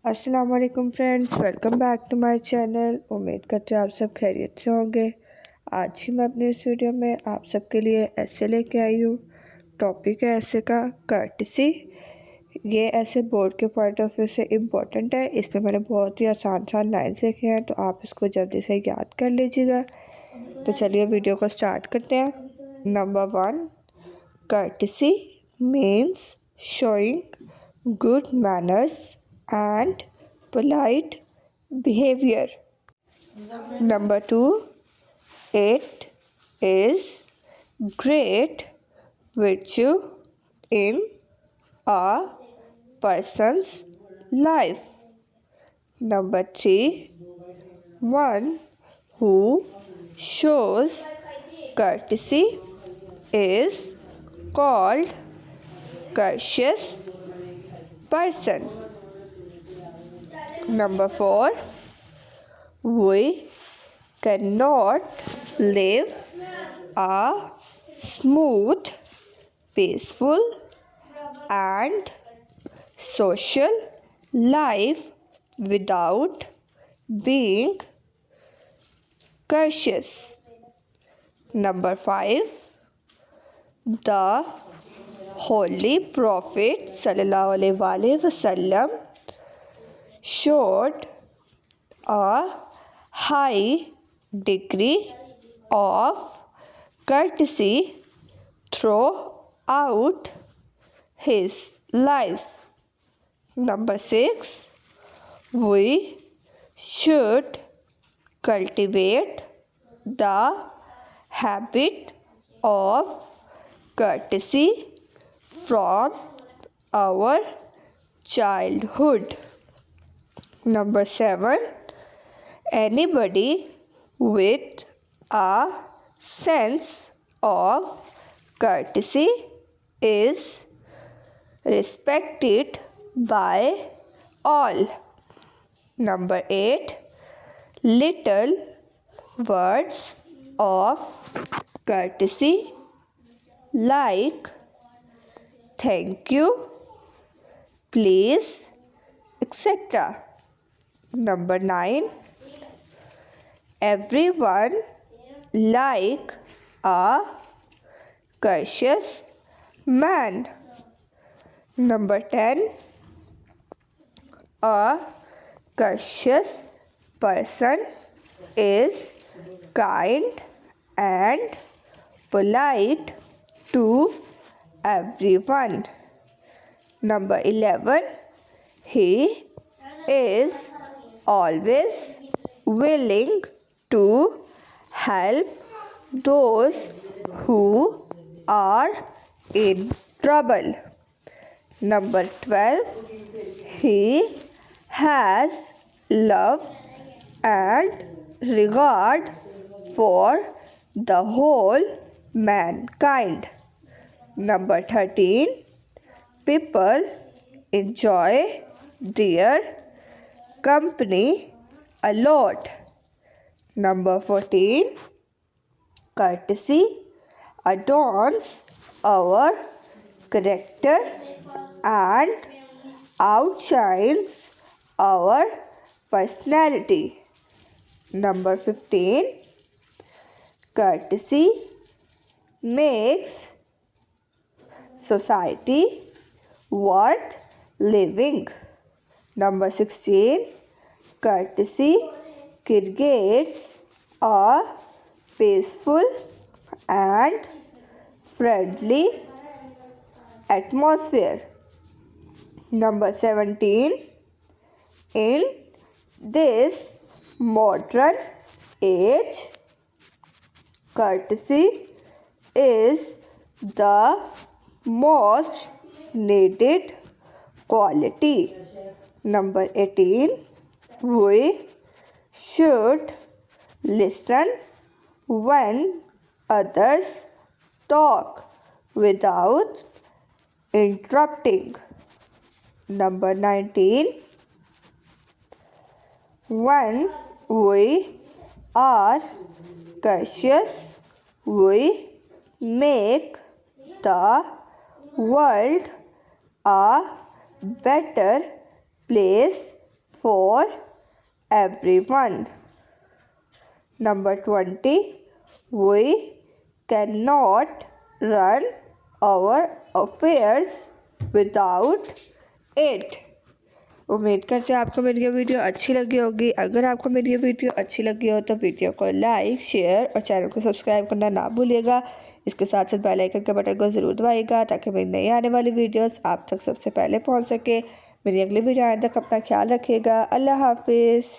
अस्सलाम वालेकुम friends, welcome back to my channel. उम्मीद करते हैं आप सब खैरियत से होंगे। आज ही मैं अपने इस वीडियो में आप सबके लिए ऐसे लेके आई हूँ। टॉपिक है ऐसे का कर्टसी। ये ऐसे बोर्ड के पॉइंट ऑफ व्यू से इम्पोर्टेंट है। इसमें मैंने बहुत ही आसान लाइन्स लिखे हैं, तो आप इसको जल्दी से याद कर लीजिएगा। तो चलिए वीडियो को स्टार्ट करते हैं। Number 1, courtesy means showing good manners and polite behavior. Number 2, it is great virtue in a person's life. Number 3, one who shows courtesy is called courteous person. Number 4, we cannot live a smooth, peaceful, and social life without being courteous. Number 5, the Holy Prophet sallallahu alaihi wasallam showed a high degree of courtesy throughout his life. Number 6, we should cultivate the habit of courtesy from our childhood. Number 7, anybody with a sense of courtesy is respected by all. Number 8, little words of courtesy like thank you, please, etc. Number 9, everyone like a courteous man. Number 10, a courteous person is kind and polite to everyone. Number 11, he is always willing to help those who are in trouble. Number 12, he has love and regard for the whole mankind. Number 13, people enjoy their company a lot. Number 14, courtesy adorns our character and outshines our personality. Number 15, courtesy makes society worth living. Number 16, courtesy creates a peaceful and friendly atmosphere. Number 17, in this modern age, courtesy is the most needed quality. Number 18, we should listen when others talk without interrupting. Number 19, when we are courteous, we make the world a better place for everyone. Number 20, we cannot run our affairs without it. उम्मीद करते हैं आपको मेरी ये video अच्छी लगी होगी। अगर आपको मेरी ये वीडियो अच्छी लगी हो तो वीडियो को लाइक, शेयर और चैनल को सब्सक्राइब करना ना भूलिएगा। इसके साथ साथ बेल आइकन के बटन को ज़रूर दबाइएगा ताकि मेरी नई आने वाली वीडियोस आप तक सबसे पहले पहुंच सके। मेरी अगली वीडियो आने तक अपना ख्याल रखिएगा। अल्लाह हाफिज़।